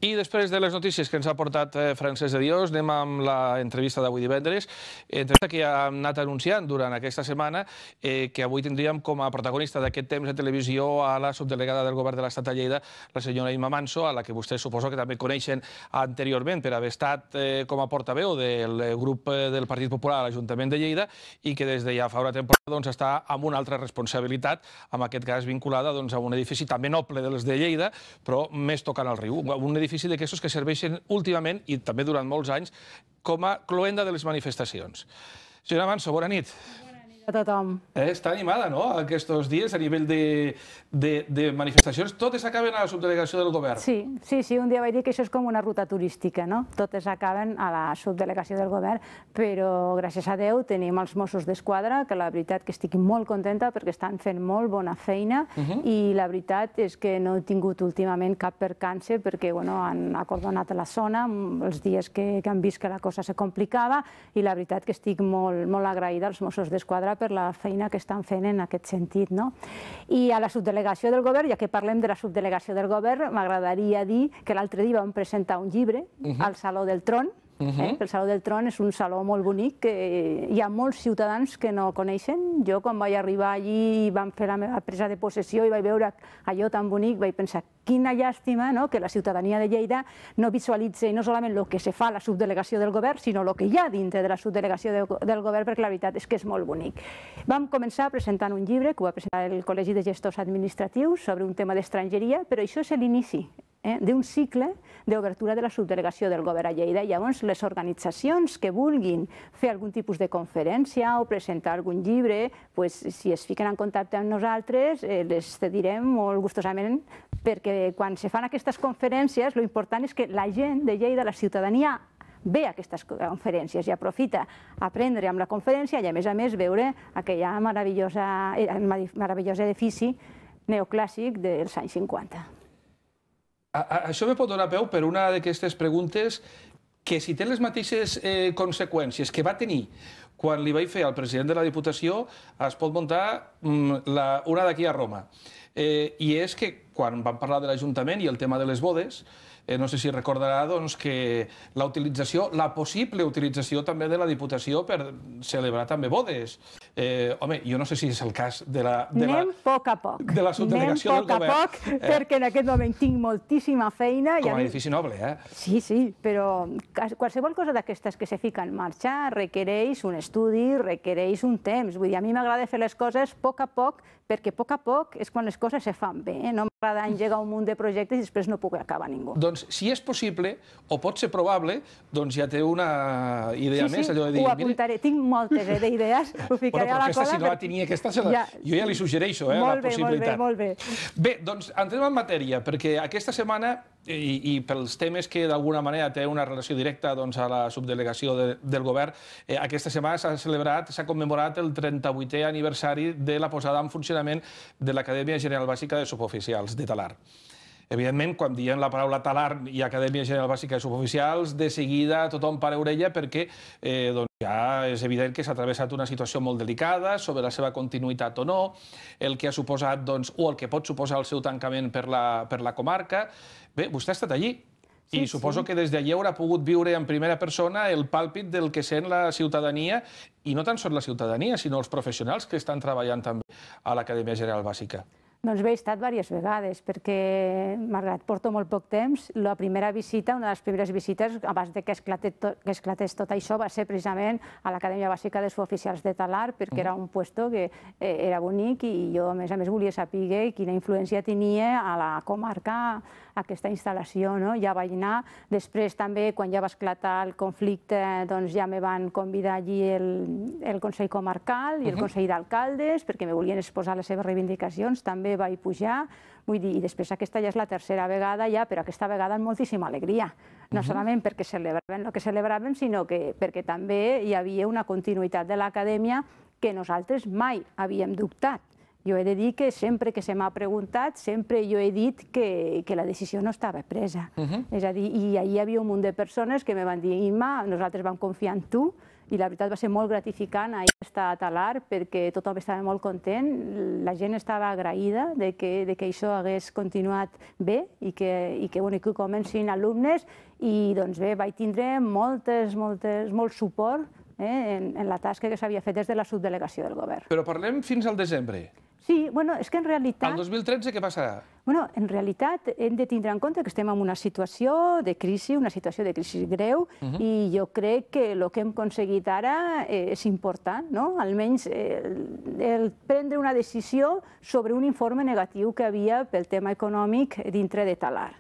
I després de les notícies que ens ha portat Francesc de Dios, anem amb l'entrevista d'avui divendres. Entrevista que ja hem anat anunciant durant aquesta setmana, que avui tindríem com a protagonista d'aquest temps de televisió a la subdelegada del govern de l'Estat a Lleida, la senyora Imma Manso, a la que vostès suposo que també coneixen anteriorment per haver estat com a portaveu del grup del Partit Popular a l'Ajuntament de Lleida i que des de ja fa una temporada està amb una altra responsabilitat, en aquest cas vinculada a un edifici també noble dels de Lleida, però més tocant al riu. Un edifici d'aquests que serveixen últimament, i també durant molts anys, com a cloenda de les manifestacions. Senyora Manso, bona nit. A tothom. Està animada, no?, aquests dies a nivell de manifestacions. Totes acaben a la subdelegació del govern. Sí, un dia vaig dir que això és com una ruta turística, no? Totes acaben a la subdelegació del govern, però gràcies a Déu tenim els Mossos d'Esquadra, que la veritat que estic molt contenta perquè estan fent molt bona feina i la veritat és que no he tingut últimament cap percança perquè han acordonat la zona els dies que han vist que la cosa se complicava i la veritat que estic molt agraïda als Mossos d'Esquadra per la feina que estan fent en aquest sentit. I a la subdelegació del govern, ja que parlem de la subdelegació del govern, m'agradaria dir que l'altre dia vam presentar un llibre al Saló del Tron. El Saló del Tron és un saló molt bonic que hi ha molts ciutadans que no coneixen. Jo, quan vaig arribar allí i vam fer la meva presa de possessió i vaig veure allò tan bonic, vaig pensar quina llàstima que la ciutadania de Lleida no visualitzi no solament el que se fa a la subdelegació del govern, sinó el que hi ha dintre de la subdelegació del govern, perquè la veritat és que és molt bonic. Vam començar presentant un llibre que ho va presentar el Col·legi de Gestors Administratius sobre un tema d'estrangeria, però això és l'inici d'un cicle d'obertura de la subdelegació del govern a Lleida. Llavors, les organitzacions que vulguin fer algun tipus de conferència o presentar algun llibre, si es fiquen en contacte amb nosaltres, les cedirem molt gustosament, perquè quan se fan aquestes conferències, l'important és que la gent de Lleida, la ciutadania, ve a aquestes conferències i aprofita a aprendre amb la conferència i, a més, veure aquell meravellós edifici neoclàssic dels anys 50. Això me pot donar peu per una d'aquestes preguntes que, si té les mateixes conseqüències que va tenir quan li vaig fer al president de la Diputació, es pot muntar una d'aquí a Roma. I és que, quan vam parlar de l'Ajuntament i el tema de les bodes, no sé si recordarà que la possible utilització també de la Diputació per celebrar també bodes. Home, jo no sé si és el cas de la subdelegació del govern. Anem poc a poc, perquè en aquest moment tinc moltíssima feina. Com a edifici noble, eh? Sí, però qualsevol cosa d'aquestes que se fica en marxa requereix un estudi, requereix un temps. Vull dir, a mi m'agrada fer les coses a poc, perquè a poc és quan les coses se fan bé. No m'agrada engegar un munt de projectes i després no puc acabar ningú. Doncs, si és possible, o pot ser probable, doncs ja té una idea més, allò de dir... Sí, ho apuntaré. Tinc moltes idees, ho ficaré a la cola. Si no la tenia aquesta, jo ja li suggereixo la possibilitat. Molt bé. Bé, doncs entrem en matèria, perquè aquesta setmana, i pels temes que d'alguna manera té una relació directa a la subdelegació del govern, aquesta setmana s'ha commemorat el 38è aniversari de la posada en funcionament de l'Acadèmia General Bàsica de Suboficials de Talar. Evidentment, quan diem la paraula Talar i Acadèmia General Bàsica de Suboficials, de seguida tothom para orella perquè ja és evident que s'ha travessat una situació molt delicada sobre la seva continuïtat o no, el que ha suposat o el que pot suposar el seu tancament per la comarca. Bé, vostè ha estat allí i suposo que des d'allí haurà pogut viure en primera persona el pàlpit del que sent la ciutadania, i no tan sols la ciutadania, sinó els professionals que estan treballant també a l'Acadèmia General Bàsica. Doncs bé, he estat diverses vegades, perquè, malgrat porto molt poc temps, la primera visita, una de les primeres visites, abans que esclatés tot això, va ser precisament a l'Acadèmia Bàsica de Suboficials de Talar, perquè era un lloc que era bonic i jo, a més, volia saber quina influència tenia a la comarca aquesta instal·lació. Ja vaig anar. Després, també, quan ja va esclatar el conflicte, ja me van convidar allí el Consell Comarcal i el Consell d'Alcaldes, perquè me volien exposar les seves reivindicacions. També vaig pujar, vull dir, i després aquesta ja és la tercera vegada ja, però aquesta vegada amb moltíssima alegria. No solament perquè celebraven el que celebraven, sinó perquè també hi havia una continuïtat de l'acadèmia que nosaltres mai havíem dubtat. Jo he de dir que sempre que se m'ha preguntat, sempre jo he dit que la decisió no estava presa. És a dir, i ahir hi havia un munt de persones que me van dir: Imma, nosaltres vam confiar en tu i la veritat va ser molt gratificant ahir estar a Talar perquè tothom estava molt content, la gent estava agraïda de que això hagués continuat bé i que comencin alumnes i doncs bé, vaig tindre molt suport en la tasca que s'havia fet des de la subdelegació del govern. Però parlem fins al desembre. Sí, bueno, és que en realitat... El 2013 què passarà? Bueno, en realitat hem de tindre en compte que estem en una situació de crisi greu, i jo crec que el que hem aconseguit ara és important, no? Almenys el prendre una decisió sobre un informe negatiu que havia pel tema econòmic dintre de Talar.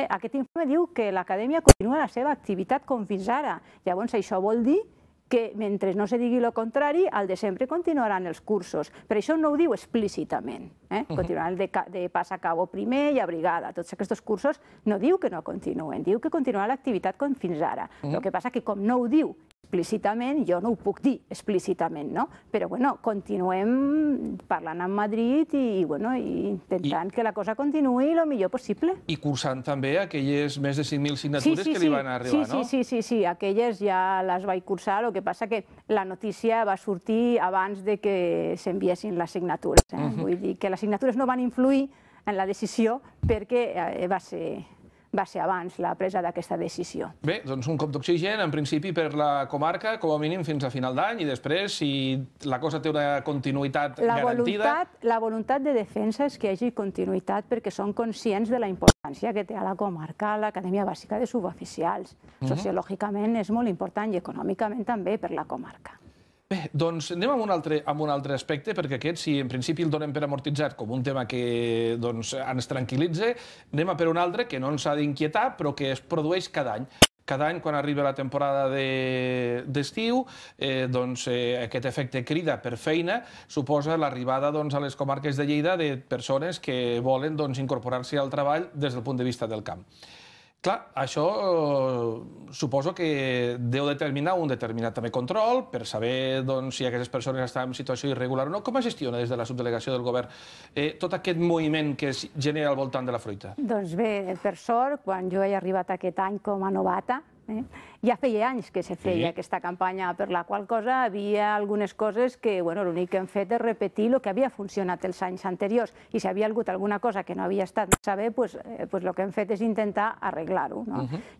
Aquest informe diu que l'acadèmia continua la seva activitat com fins ara. Llavors, això vol dir que mentre no se digui el contrari, al desembre continuaran els cursos. Per això no ho diu explícitament. Continuaran de Pas a Cabo primer i a Brigada. Tots aquests cursos no diu que no continuen, diu que continuarà l'activitat com fins ara. El que passa que com no ho diu explícitament, jo no ho puc dir explícitament, no? Però, bueno, continuem parlant amb Madrid i intentant que la cosa continuï el millor possible. I cursant també aquelles més de 5.000 signatures que li van arribar, no? Sí, aquelles ja les vaig cursar, el que passa que la notícia va sortir abans de que s'enviessin les signatures. Vull dir que les signatures no van influir en la decisió perquè va ser abans la presa d'aquesta decisió. Bé, doncs un cop d'oxigen, en principi, per la comarca, com a mínim fins a final d'any, i després, si la cosa té una continuïtat garantida... La voluntat de defensa és que hi hagi continuïtat perquè són conscients de la importància que té a la comarca l'Acadèmia Bàsica de Suboficials. Sociològicament és molt important i econòmicament també per la comarca. Bé, doncs anem amb un altre aspecte, perquè aquest, si en principi el donem per amortitzat com un tema que ens tranquil·litza, anem a per un altre que no ens ha d'inquietar, però que es produeix cada any. Cada any, quan arriba la temporada d'estiu, aquest efecte crida per feina suposa l'arribada a les comarques de Lleida de persones que volen incorporar-se al treball des del punt de vista del camp. Clar, això suposo que deu determinar un determinat també control per saber si aquestes persones estan en situació irregular o no. Com es gestiona des de la subdelegació del govern tot aquest moviment que es genera al voltant de la fruita? Doncs bé, per sort, quan jo he arribat aquest any com a novata, ja feia anys que se feia aquesta campanya, per la qual cosa havia algunes coses que l'únic que hem fet és repetir el que havia funcionat els anys anteriors, i si havia hagut alguna cosa que no havia estat massa bé, el que hem fet és intentar arreglar-ho.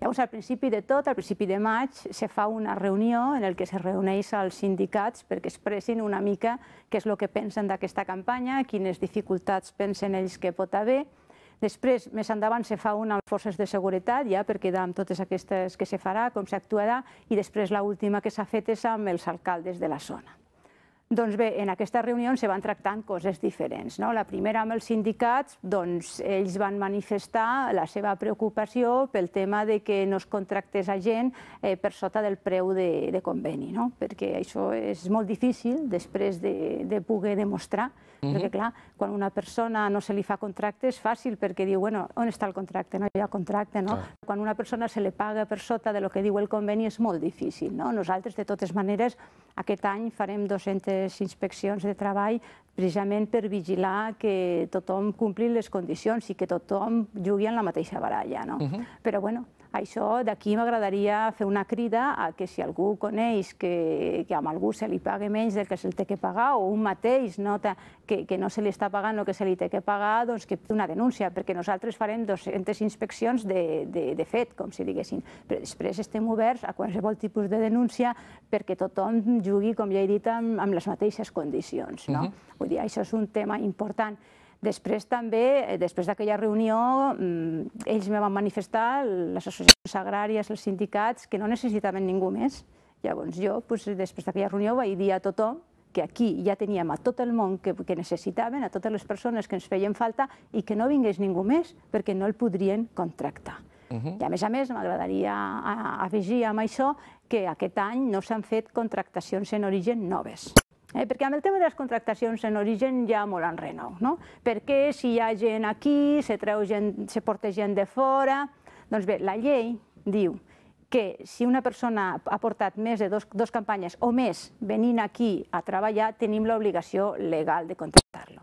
Llavors, al principi de tot, al principi de maig, se fa una reunió en què se reuneix els sindicats perquè expressin una mica què és el que pensen d'aquesta campanya, quines dificultats pensen ells que pot haver. Després, més endavant, se fa una a les forces de seguretat, ja per quedar amb totes aquestes que se farà, com s'actuarà, i després l'última que s'ha fet és amb els alcaldes de la zona. Doncs bé, en aquesta reunió se van tractant coses diferents. La primera, amb els sindicats, ells van manifestar la seva preocupació pel tema que no es contractés a gent per sota del preu de conveni, perquè això és molt difícil després de poder demostrar, perquè clar, quan una persona no se li fa contracte és fàcil perquè diu, bueno, on està el contracte? No hi ha contracte, no? Quan una persona se li paga per sota de lo que diu el conveni és molt difícil, no? Nosaltres, de totes maneres, aquest any farem 200 inspeccions de treball precisament per vigilar que tothom compli les condicions i que tothom jugui en la mateixa baralla, no? Però, bueno, això d'aquí m'agradaria fer una crida a que si algú coneix que a algú se li paga menys del que se li té que pagar o un mateix nota que no se li està pagant el que se li té que pagar, doncs que una denúncia, perquè nosaltres farem 200 inspeccions de fet, com si diguéssim. Però després estem oberts a qualsevol tipus de denúncia perquè tothom jugui, com ja he dit, amb les mateixes condicions. Vull dir, això és un tema important. Després també, després d'aquella reunió, ells me van manifestar, les associacions agràries, els sindicats, que no necessitaven ningú més. Llavors jo, després d'aquella reunió, vaig dir a tothom que aquí ja teníem a tot el món que necessitaven, a totes les persones que ens feien falta, i que no vingués ningú més, perquè no el podrien contractar. I a més, m'agradaria afegir amb això que aquest any no s'han fet contractacions en origen noves. Perquè amb el tema de les contractacions en origen hi ha molt enrenou, no? Perquè si hi ha gent aquí, se porta gent de fora... Doncs bé, la llei diu que si una persona ha portat més de dues campanyes o més venint aquí a treballar, tenim l'obligació legal de contractar-lo.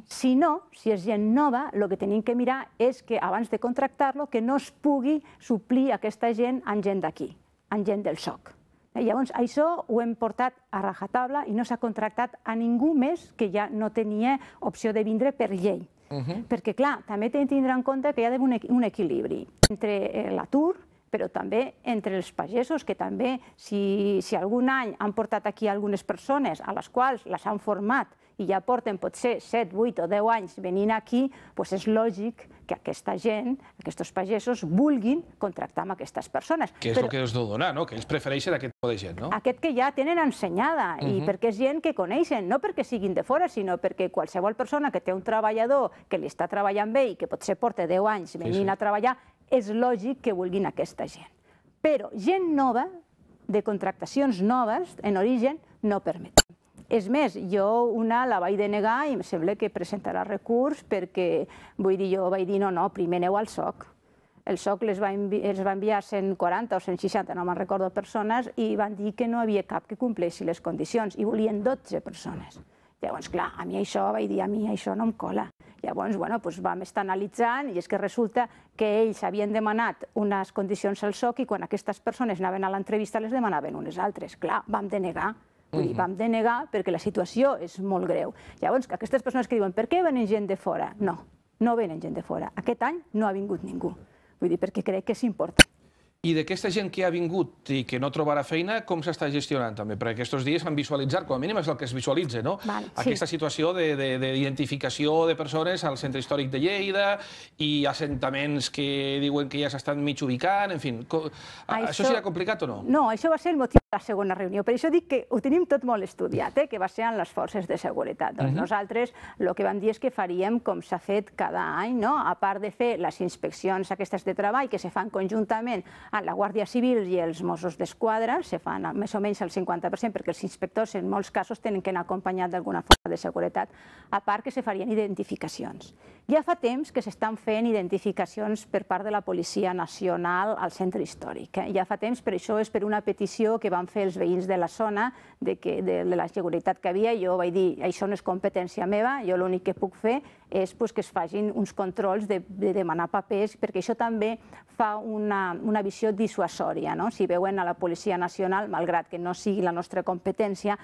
Si no, si és gent nova, el que tenim que mirar és que abans de contractar-lo que no es pugui suplir aquesta gent amb gent d'aquí, amb gent del SOC. Llavors, això ho hem portat a rajatabla i no s'ha contractat a ningú més que ja no tenia opció de vindre per llei. Perquè, clar, també hem de tindre en compte que hi ha d'haver un equilibri entre l'atur, però també entre els pagesos, que també, si algun any han portat aquí algunes persones a les quals les han format i ja porten potser 7, 8 o 10 anys venint aquí, doncs és lògic que aquesta gent, aquests pagesos, vulguin contractar amb aquestes persones. Que és el que es deu donar, no? Que ells prefereixen aquest tipus de gent, no? Aquest que ja tenen ensenyada, i perquè és gent que coneixen, no perquè siguin de fora, sinó perquè qualsevol persona que té un treballador que li està treballant bé i que potser porta 10 anys venint a treballar, és lògic que vulguin aquesta gent. Però gent nova, de contractacions noves, en origen, no permet. És més, jo una la vaig denegar i em sembla que presentarà recurs perquè, vull dir, jo vaig dir, no, primer aneu al SOC. El SOC els va enviar 140 o 160, no me'n recordo, persones i van dir que no havia cap que compleixi les condicions i volien 12 persones. Llavors, clar, a mi això no em cola. Llavors, vam estar analitzant i és que resulta que ells havien demanat unes condicions al SOC i quan aquestes persones anaven a l'entrevista les demanaven unes altres. Clar, vam denegar. Vull dir, vam denegar perquè la situació és molt greu. Llavors, aquestes persones que diuen per què venen gent de fora? No, no venen gent de fora. Aquest any no ha vingut ningú. Vull dir, perquè crec que és important. I d'aquesta gent que ha vingut i que no trobarà feina, com s'està gestionant també? Perquè aquests dies s'han visualitzat, com a mínim és el que es visualitza, no? Aquesta situació d'identificació de persones al centre històric de Lleida i assentaments que diuen que ja s'estan mig ubicant, en fi. Això serà complicat o no? No, això va ser el motiu de la segona reunió. Per això dic que ho tenim tot molt estudiat, que va ser amb les forces de seguretat. Nosaltres el que vam dir és que faríem com s'ha fet cada any, a part de fer les inspeccions aquestes de treball que se fan conjuntament amb la Guàrdia Civil i els Mossos d'Esquadra, se fan més o menys el 50%, perquè els inspectors en molts casos tenen que anar acompanyats d'alguna forma de seguretat, a part que se farien identificacions. Ja fa temps que s'estan fent identificacions per part de la Policia Nacional al centre històric. Ja fa temps, per això és per una petició que van fer els veïns de la zona de la seguretat que havia. Jo vaig dir, això no és competència meva, jo l'únic que puc fer és que es facin uns controls de demanar papers, perquè això també fa una visió dissuasòria. Si veuen a la Policia Nacional, malgrat que no sigui la nostra competència,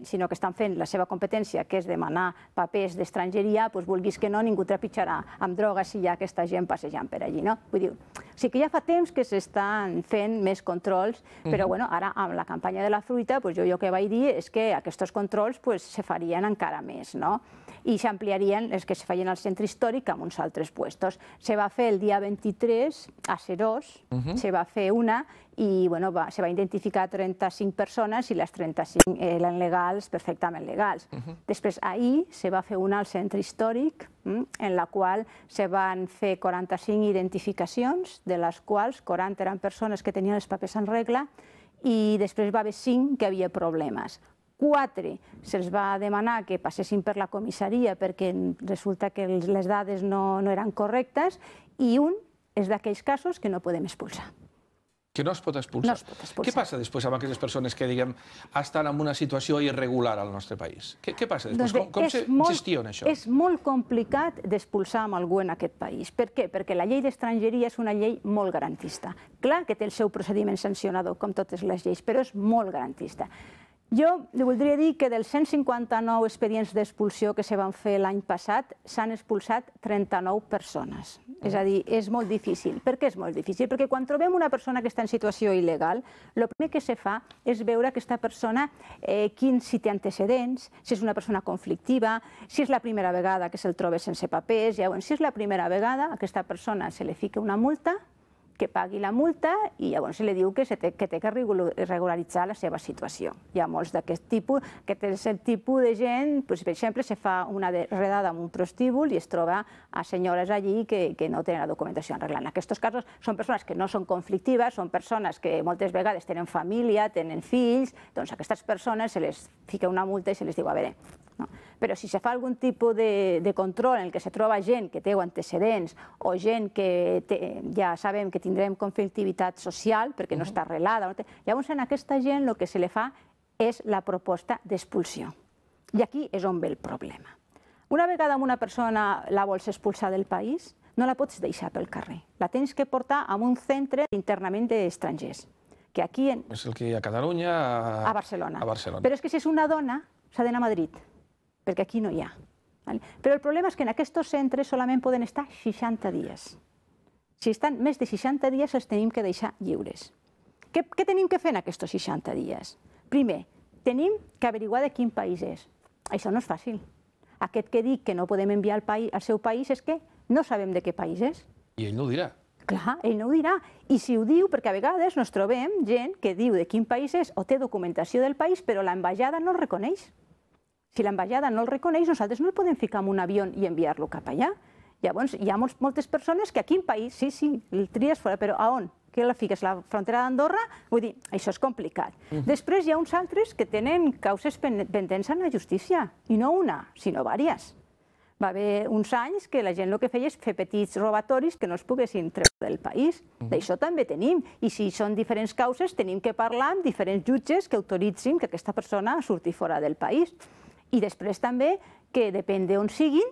sinó que estan fent la seva competència, que és demanar papers d'estrangeria, doncs vulguis que no, ningú trepitjarà amb drogues si hi ha aquesta gent passejant per allí. Vull dir, o sigui que ja fa temps que s'estan fent més controls, però ara amb la campanya de la fruita, jo el que vaig dir és que aquests controls se farien encara més, i s'ampliarien els que se feien al centre històric amb uns altres puestos. Se va fer el dia 23 a Serós, se va fer una i se va identificar 35 persones i les 35 eren legals, perfectament legals. Després, ahir, se va fer una al centre històric, en la qual se van fer 45 identificacions, de les quals 40 eren persones que tenien els papers en regla i després va haver 5 que havia problemes. 4 se'ls va demanar que passessin per la comissaria perquè resulta que les dades no eren correctes i un és d'aquells casos que no podem expulsar. Que no es pot expulsar? No es pot expulsar. Què passa després amb aquestes persones que, diguem, estan en una situació irregular al nostre país? Què passa després? Com se gestiona això? És molt complicat d'expulsar amb algú en aquest país. Per què? Perquè la llei d'estrangeria és una llei molt garantista. Clar que té el seu procediment sancionador, com totes les lleis, però és molt garantista. Jo li voldria dir que dels 159 expedients d'expulsió que se van fer l'any passat, s'han expulsat 39 persones. És a dir, és molt difícil. Per què és molt difícil? Perquè quan trobem una persona que està en situació il·legal, el primer que se fa és veure aquesta persona si té antecedents, si és una persona conflictiva, si és la primera vegada que se'l troba sense papers. Llavors, si és la primera vegada, a aquesta persona se li fica una multa, que pagui la multa i llavors se li diu que té que regularitzar la seva situació. Hi ha molts d'aquest tipus, que és el tipus de gent, per exemple, se fa una redada en un prostíbul i es troba a senyores allí que no tenen la documentació arreglada. En aquests casos són persones que no són conflictives, són persones que moltes vegades tenen família, tenen fills, doncs a aquestes persones se les fica una multa i se les diu, a veure, però si se fa algun tipus de control en què se troba gent que té antecedents o gent que ja sabem que tindrem conflictivitat social perquè no està arrelada, llavors en aquesta gent el que se li fa és la proposta d'expulsió. I aquí és on ve el problema. Una vegada una persona la vols expulsar del país, no la pots deixar pel carrer. La tens que portar a un centre d'internament d'estrangers. que aquí... És el que hi ha a Catalunya, a Barcelona. A Barcelona. Però és que si és una dona, s'ha d'anar a Madrid, perquè aquí no hi ha. Però el problema és que en aquests centres solament poden estar 60 dies. Si estan més de 60 dies, els tenim que deixar lliures. Què tenim que fer en aquests 60 dies? Primer, tenim que averiguar de quin país és. Això no és fàcil. Aquest que dic que no podem enviar al seu país és que no sabem de què país és. I ell no ho dirà. Clar, ell no ho dirà. I si ho diu, perquè a vegades ens trobem gent que diu de quin país és o té documentació del país, però l'ambaixada no el reconeix. Si l'ambaixada no el reconeix, nosaltres no el podem ficar en un avió i enviar-lo cap allà. Llavors, hi ha moltes persones que a quin país, sí, el tries fora, però a on? Que la fiques a la frontera d'Andorra? Vull dir, això és complicat. Després hi ha uns altres que tenen causes pendents en la justícia, i no una, sinó diverses. Va haver uns anys que la gent el que feia és fer petits robatoris que no es poguessin treure del país. D'això també tenim. I si són diferents causes, tenim que parlar amb diferents jutges que autoritzin que aquesta persona surti fora del país. I després també que, depèn d'on siguin,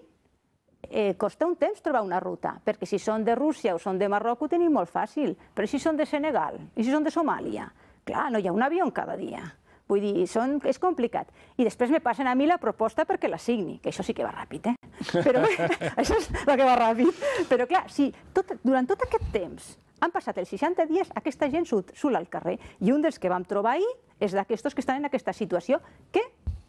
costa un temps trobar una ruta, perquè si són de Rússia o són de Marroc ho tenim molt fàcil, però si són de Senegal i si són de Somàlia, clar, no hi ha un avió cada dia. Vull dir, és complicat. I després me passen a mi la proposta perquè la signi, que això sí que va ràpid, Però això és el que va ràpid. Però clar, si durant tot aquest temps han passat els 60 dies, aquesta gent surt al carrer. I un dels que vam trobar ahir és d'aquestos que estan en aquesta situació que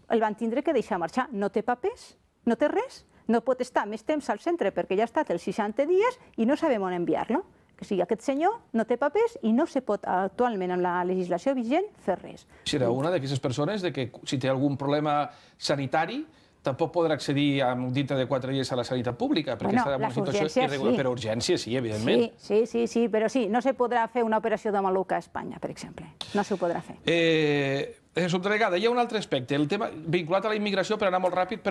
el van tindre que deixar marxar. No té papers, no té res, no pot estar més temps al centre perquè ja ha estat els 60 dies i no sabem on enviar-lo. O sigui, aquest senyor no té papers i no se pot actualment amb la legislació vigent fer res. Serà una d'aquestes persones que si té algun problema sanitari tampoc podrà accedir dintre de 4 dies a la sanitat pública, perquè estarà en una situació irregular. Per urgència, sí, evidentment. Sí, però sí, no se podrà fer una operació de maluca a Espanya, per exemple. No s'ho podrà fer. Subdelegada, hi ha un altre aspecte, el tema vinculat a la immigració, per anar molt ràpid,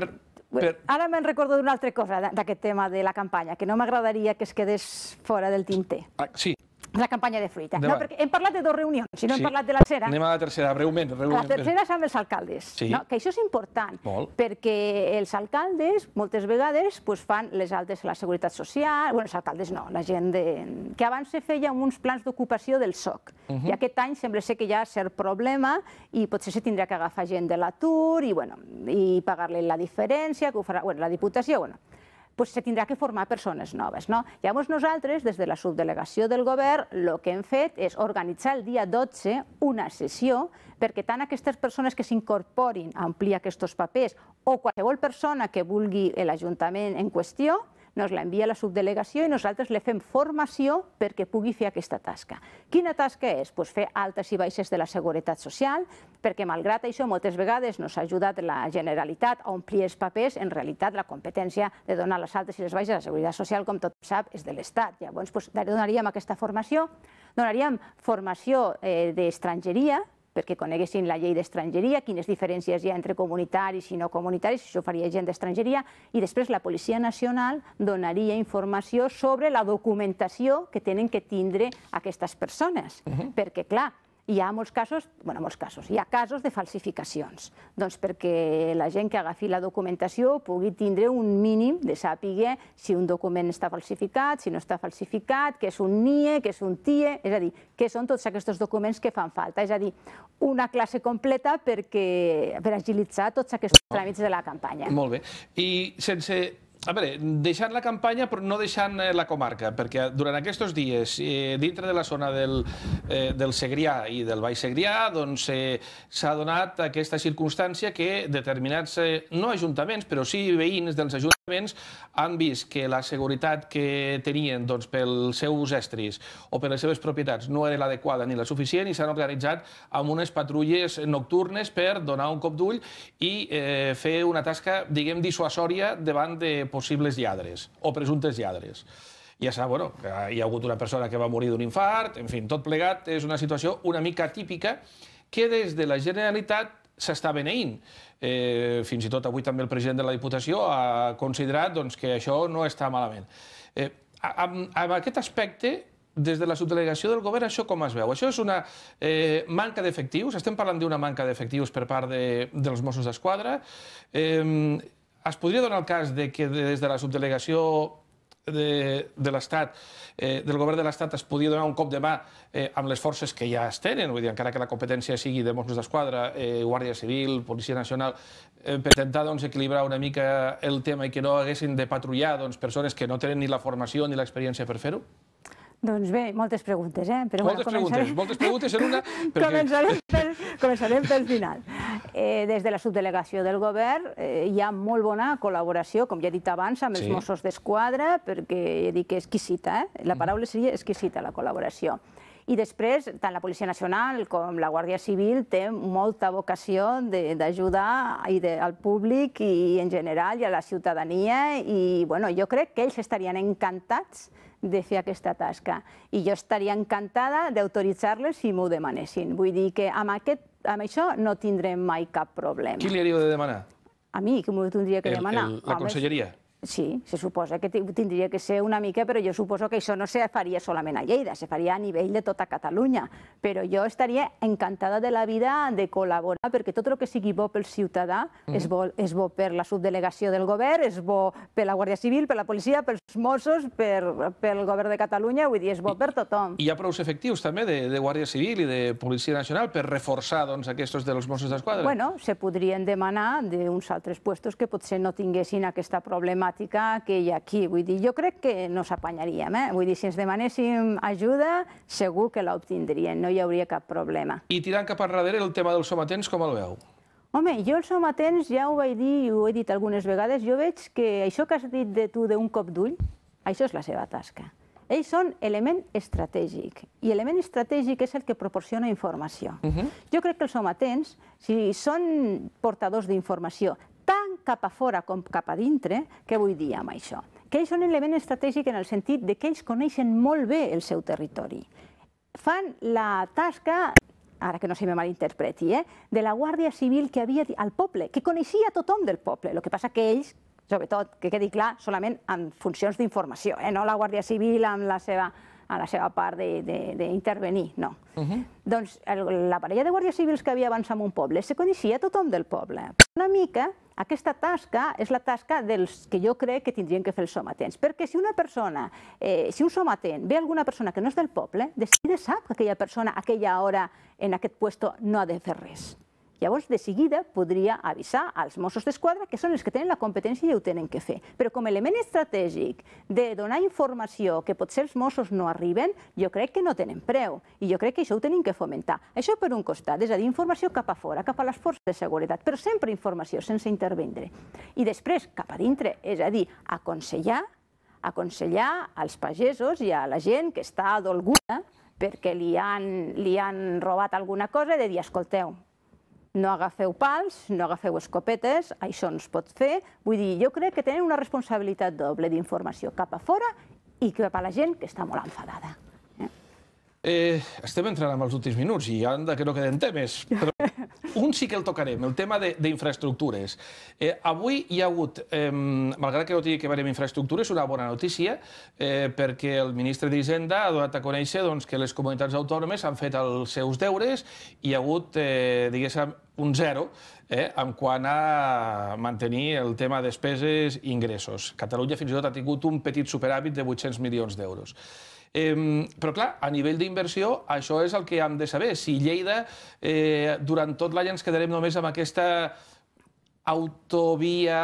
Ara me'n recordo d'una altra cosa d'aquest tema de la campanya, que no m'agradaria que es quedés fora del tinter. Sí. La campanya de fruita. No, perquè hem parlat de 2 reunions, si no hem parlat de la tercera. Anem a la tercera, breument. La tercera és amb els alcaldes, que això és important, perquè els alcaldes moltes vegades fan les altes a la Seguretat Social, els alcaldes no, la gent que abans se feia uns plans d'ocupació del SOC, i aquest any sembla ser que hi ha cert problema i potser se tindrà que agafar gent de l'atur i pagar-li la diferència, que ho farà la Diputació, se tindrà que formar persones noves. Llavors nosaltres, des de la subdelegació del govern, el que hem fet és organitzar el dia 12 una sessió perquè tant aquestes persones que s'incorporin a ampliar aquests papers o qualsevol persona que vulgui l'Ajuntament en qüestió, nos l'envia a la subdelegació i nosaltres li fem formació perquè pugui fer aquesta tasca. Quina tasca és? Fer altes i baixes de la Seguretat Social, perquè malgrat això moltes vegades nos ha ajudat la Generalitat a omplir els papers, en realitat la competència de donar les altes i les baixes a la Seguretat Social, com tothom sap, és de l'Estat. Llavors donaríem aquesta formació, donaríem formació d'estrangeria, perquè coneguessin la llei d'estrangeria, quines diferències hi ha entre comunitaris i no comunitaris, això faria gent d'estrangeria, i després la Policia Nacional donaria informació sobre la documentació que tenen que tindre aquestes persones, perquè, clar, hi ha hi ha casos de falsificacions, doncs perquè la gent que agafi la documentació pugui tindre un mínim de sàpiga si un document està falsificat, si no està falsificat, què és un NIE, què és un TIE, és a dir, què són tots aquests documents que fan falta, és a dir, una classe completa per agilitzar tots aquests tràmits de la campanya. Molt bé. I sense... A veure, deixant la campanya però no deixant la comarca, perquè durant aquests dies, dintre de la zona del Segrià i del Baix Segrià, doncs s'ha donat aquesta circumstància que determinats, no ajuntaments, però sí veïns dels ajuntaments, han vist que la seguretat que tenien pels seus estris o per les seves propietats no era l'adequada ni la suficient i s'han organitzat amb unes patrulles nocturnes per donar un cop d'ull i fer una tasca, diguem, dissuasòria davant de possibles lladres o presumptes lladres. Ja sap, hi ha hagut una persona que va morir d'un infart, en fi, tot plegat és una situació una mica típica que des de la Generalitat s'està beneint. Fins i tot avui també el president de la Diputació ha considerat que això no està malament. Amb aquest aspecte, des de la subdelegació del govern, això com es veu? Això és una manca d'efectius? Estem parlant d'una manca d'efectius per part dels Mossos d'Esquadra? Es podria donar el cas que des de la subdelegació de l'Estat, del govern de l'Estat, es podia donar un cop de mà amb les forces que ja es tenen, vull dir, encara que la competència sigui de Mossos d'Esquadra, Guàrdia Civil, Policia Nacional, per intentar equilibrar una mica el tema i que no haguessin de patrullar persones que no tenen ni la formació ni l'experiència per fer-ho? Doncs bé, moltes preguntes, però moltes preguntes en una. Començarem pel final. Des de la subdelegació del govern hi ha molt bona col·laboració, com ja he dit abans, amb els Mossos d'Esquadra, perquè he dit que és exquisita, la paraula seria exquisita, la col·laboració. I després, tant la Policia Nacional com la Guàrdia Civil té molta vocació d'ajudar al públic i en general i a la ciutadania, i jo crec que ells estarien encantats de fer aquesta tasca. I jo estaria encantada d'autoritzar-les si m'ho demanessin. Vull dir que amb això no tindrem mai cap problema. Qui li hauria de demanar? A mi, qui m'ho tindria que demanar? La conselleria? Sí, se suposa que tindria que ser una mica, però jo suposo que això no se faria solament a Lleida, se faria a nivell de tota Catalunya. Però jo estaria encantada de la vida de col·laborar, perquè tot el que sigui bo pel ciutadà és bo per la subdelegació del govern, és bo per la Guàrdia Civil, per la policia, pels Mossos, pel govern de Catalunya, vull dir, és bo per tothom. Hi ha prou efectius també de Guàrdia Civil i de Policia Nacional per reforçar aquests dels Mossos d'Esquadra? Bueno, se podrien demanar d'uns altres puestos que potser no tinguessin aquesta problemàtica que hi ha aquí. Vull dir, jo crec que no s'apanyaríem. Vull dir, si ens demanéssim ajuda, segur que l'obtindrien, no hi hauria cap problema. I tirant cap enrere el tema dels sometents, com el veu? Home, jo els sometents ja ho vaig dir i ho he dit algunes vegades, jo veig que això que has dit de tu d'un cop d'ull, això és la seva tasca. Ells són element estratègic, i element estratègic és el que proporciona informació. Jo crec que els sometents, si són portadors d'informació, tant cap a fora com cap a dintre, què vull dir amb això? Que ells són un element estratègic en el sentit que ells coneixen molt bé el seu territori. Fan la tasca, ara que no se me malinterpreti, de la Guàrdia Civil que havia al poble, que coneixia tothom del poble. El que passa que ells, sobretot, que quedi clar, solament en funcions d'informació, no la Guàrdia Civil amb la seva part d'intervenir, no. Doncs la parella de guàrdies civils que havia abans en un poble se coneixia tothom del poble. Una mica, aquesta tasca és la tasca dels que jo crec que tindrien que fer els sometents, perquè si una persona, si un sometent ve alguna persona que no és del poble, de seguida sap que aquella persona a aquella hora en aquest puesto no ha de fer res. Llavors, de seguida, podria avisar als Mossos d'Esquadra, que són els que tenen la competència i ho tenen que fer. Però com a element estratègic de donar informació que potser els Mossos no arriben, jo crec que no tenen preu. I jo crec que això ho tenim que fomentar. Això per un costat, és a dir, informació cap a fora, cap a les forces de seguretat, però sempre informació, sense intervindre. I després, cap a dintre, és a dir, aconsellar als pagesos i a la gent que està dolguda perquè li han robat alguna cosa, de dir, escolteu, no agafeu pals, no agafeu escopetes, això no es pot fer. Vull dir, jo crec que tenen una responsabilitat doble d'informació cap a fora i cap a la gent que està molt enfadada. Estem entrant en els últims minuts i anda que no queden temes, però un sí que el tocarem, el tema d'infraestructures. Avui hi ha hagut, malgrat que no tingui que veure amb infraestructures, una bona notícia, perquè el ministre d'Hisenda ha donat a conèixer que les comunitats autònomes han fet els seus deures i hi ha hagut, diguéssim, un zero en quant a mantenir el tema despeses i ingressos. Catalunya fins i tot ha tingut un petit superàvit de 800 milions d'euros. Però, clar, a nivell d'inversió, això és el que hem de saber. Si Lleida, durant tot l'any ens quedarem només amb aquesta autovia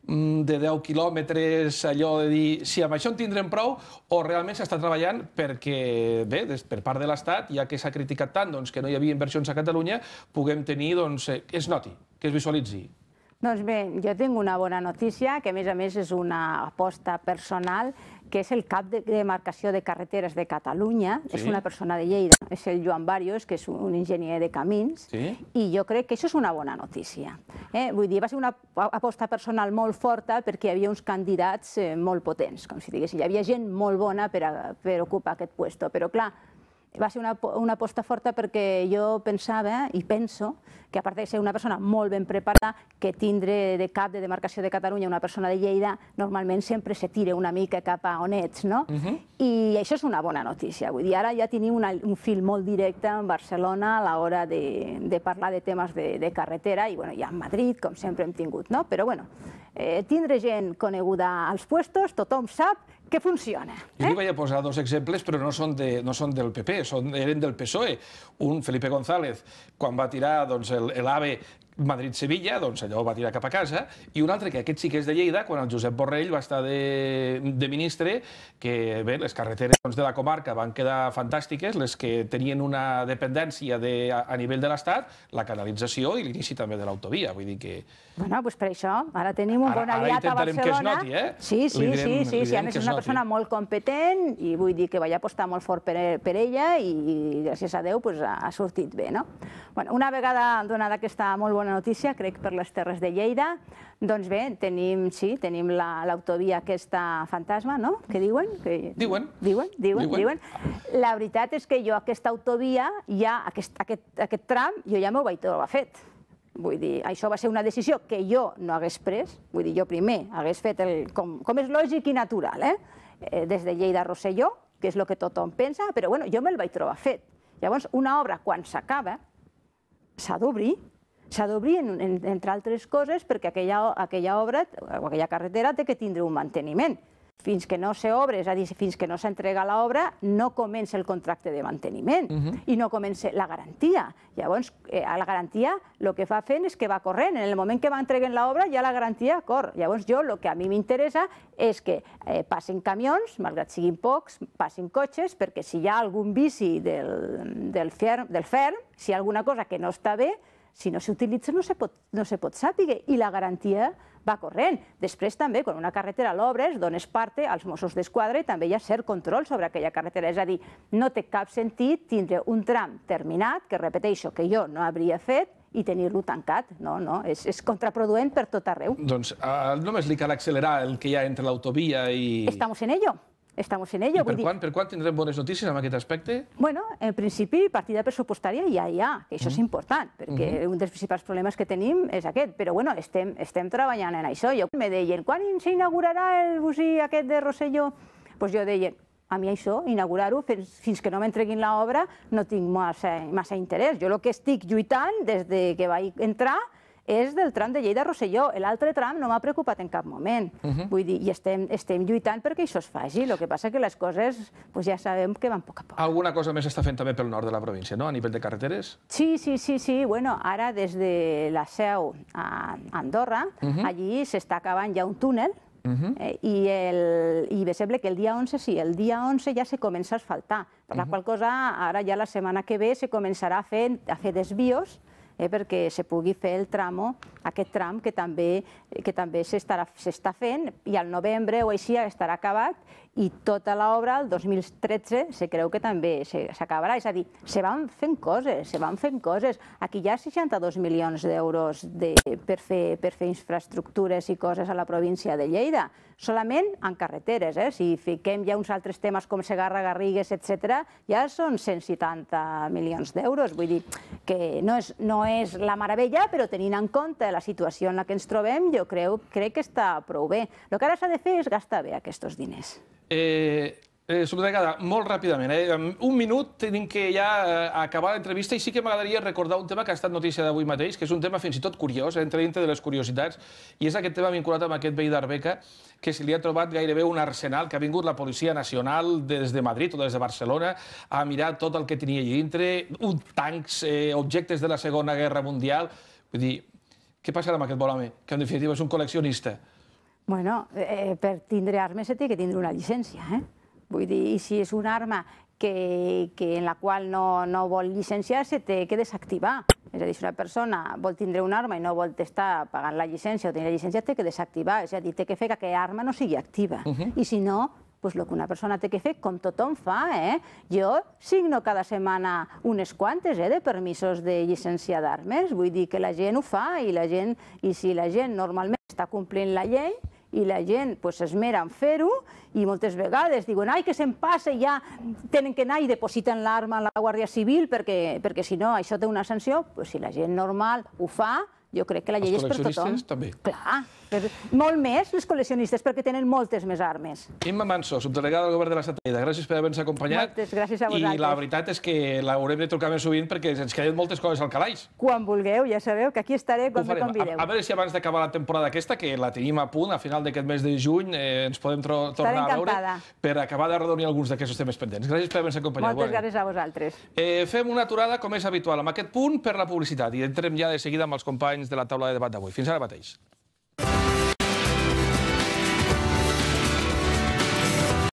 de 10 quilòmetres, allò de dir si amb això en tindrem prou o realment s'està treballant perquè, bé, per part de l'Estat, ja que s'ha criticat tant que no hi havia inversions a Catalunya, puguem tenir, que es noti, que es visualitzi. Doncs bé, jo tinc una bona notícia, que a més és una aposta personal, que és el cap de demarcació de carreteres de Catalunya, és una persona de Lleida, és el Joan Barrios, que és un enginyer de camins, i jo crec que això és una bona notícia. Vull dir, va ser una aposta personal molt forta perquè hi havia uns candidats molt potents, com si diguéssim, hi havia gent molt bona per ocupar aquest lloc, però clar, va ser una aposta forta perquè jo pensava i penso que a part de ser una persona molt ben preparada, que tindre de cap de demarcació de Catalunya una persona de Lleida, normalment sempre se tira una mica cap a on ets, no? I això és una bona notícia. Vull dir, ara ja tenim un fil molt directe amb Barcelona a l'hora de parlar de temes de carretera i ja en Madrid, com sempre hem tingut, no? Però bueno, tindre gent coneguda als puestos, tothom sap que funciona. Jo li vaig posar dos exemples, però no són del PP, eren del PSOE. Un, Felipe González, quan va tirar l'AVE Madrid-Sevilla, doncs allò va tirar cap a casa, i un altre, que aquest sí que és de Lleida, quan el Josep Borrell va estar de ministre, que bé, les carreteres de la comarca van quedar fantàstiques, les que tenien una dependència a nivell de l'Estat, la canalització i l'inici també de l'autovia, vull dir que... Bueno, doncs per això, ara tenim un bon aliat a Barcelona. Ara intentarem que es noti, eh? Sí, a més és una persona molt competent i vull dir que vaig apostar molt fort per ella i gràcies a Déu ha sortit bé, no? Una vegada donada aquesta molt bona notícia, crec per les Terres de Lleida, doncs bé, tenim l'autovia aquesta fantasma, no? Què diuen? Diuen. La veritat és que jo aquesta autovia, aquest tram, jo ja m'ho vaig trobar fet. Vull dir, això va ser una decisió que jo no hagués pres, vull dir, jo primer hagués fet com és lògic i natural, des de Lleida a Rosselló, que és el que tothom pensa, però jo me'l vaig trobar fet. Llavors, una obra, quan s'acaba, s'ha d'obrir, entre altres coses, perquè aquella obra o aquella carretera té que tindre un manteniment. Fins que no s'obre, és a dir, fins que no s'entrega l'obra, no comença el contracte de manteniment i no comença la garantia. Llavors, a la garantia el que fa fent és que va corrent. En el moment que va entreguen l'obra ja la garantia corre. Llavors, el que a mi m'interessa és que passin camions, malgrat siguin pocs, passin cotxes, perquè si hi ha algun vici del ferm, si hi ha alguna cosa que no està bé, si no s'utilitza no se pot saber i la garantia va corrent. Després també, quan una carretera l'obres, dones part als Mossos d'Esquadra i també hi ha cert control sobre aquella carretera. És a dir, no té cap sentit tindre un tram terminat, que repeteixo que jo no hauria fet, i tenir-lo tancat. No, és contraproduent per tot arreu. Doncs només li cal accelerar el que hi ha entre l'autovia i... Estamos en ello. Per quan tindrem bones notícies en aquest aspecte? Bueno, en principi, partida pressupostària ja hi ha, que això és important, perquè un dels principals problemes que tenim és aquest, però bueno, estem treballant en això. Jo me deien, quan s'inaugurarà el bocí aquest de Rosselló? Doncs jo deia, a mi això, inaugurar-ho, fins que no m'entreguin l'obra, no tinc massa interès. Jo el que estic lluitant des que vaig entrar és del tram de Lleida-Rosselló. L'altre tram no m'ha preocupat en cap moment. Vull dir, i estem lluitant perquè això es faci. El que passa que les coses ja sabem que van a poc a poc. Alguna cosa més està fent també pel nord de la província, no?, a nivell de carreteres? Sí. Bueno, ara des de la Seu a Andorra, allí s'està acabant ja un túnel i sembla que el dia 11 sí, el dia 11 ja se comença a asfaltar, per la qual cosa ara ja la setmana que ve se començarà a fer desvios perquè se pugui fer aquest tram que també s'està fent i al novembre o així estarà acabat i tota l'obra, el 2013, se creu que també s'acabarà. És a dir, se van fent coses. Aquí hi ha 62 milions d'euros per fer infraestructures i coses a la província de Lleida, solament en carreteres. Si fiquem ja uns altres temes com Segarra-Garrigues, etc., ja són 170 milions d'euros. Vull dir que no és la meravella, però tenint en compte la situació en la que ens trobem, jo crec que està prou bé. El que ara s'ha de fer és gastar bé aquests diners. Subdelegada, molt ràpidament, en un minut tenim que ja acabar l'entrevista i sí que m'agradaria recordar un tema que ha estat notícia d'avui mateix, que és un tema fins i tot curiós, entre dintre de les curiositats, i és aquest tema vinculat amb aquest veí d'Arbeca, que se li ha trobat gairebé un arsenal, que ha vingut la Policia Nacional des de Madrid o des de Barcelona a mirar tot el que tenia allà dintre, tancs, objectes de la Segona Guerra Mundial. Vull dir, què passarà amb aquest bon home, que en definitiva és un col·leccionista? Bueno, per tindre armes s'ha de tindre una llicència, Vull dir, i si és una arma en la qual no vol llicenciar, se té que desactivar. És a dir, si una persona vol tindre una arma i no vol estar pagant la llicència o tenir la llicència, té que desactivar. És a dir, té que fer que aquella arma no sigui activa. I si no, el que una persona té que fer, com tothom fa, jo signo cada setmana unes quantes de permisos de llicència d'armes. Vull dir que la gent ho fa i si la gent normalment està complint la llei i la gent s'esmera en fer-ho i moltes vegades diuen ai, que se'm passa i ja tenen que anar i depositen l'arma a la Guàrdia Civil perquè si no això té una sanció. Si la gent normal ho fa, jo crec que la llei és per tothom. Els col·leccionistes també. Clar, molt més els col·leccionistes perquè tenen moltes més armes. Imma Manso, subdelegada del Govern de l'Estat de Lleida, gràcies per haver-nos acompanyat. Moltes gràcies a vosaltres. I la veritat és que l'haurem de trucar més sovint perquè ens queden moltes coses al calaix. Quan vulgueu, ja sabeu que aquí estaré quan me convideu. A veure si abans d'acabar la temporada aquesta, que la tenim a punt, a final d'aquest mes de juny, ens podem tornar a veure per acabar de redonir alguns d'aquests temes pendents. Gràcies per haver-nos acompanyat. Moltes gràcies a vosaltres. Fem una aturada, com és habitual, amb aquest punt per la publicitat i entrem ja de seguida amb els companys de la taula de debat d'avui. Fins ara mateix.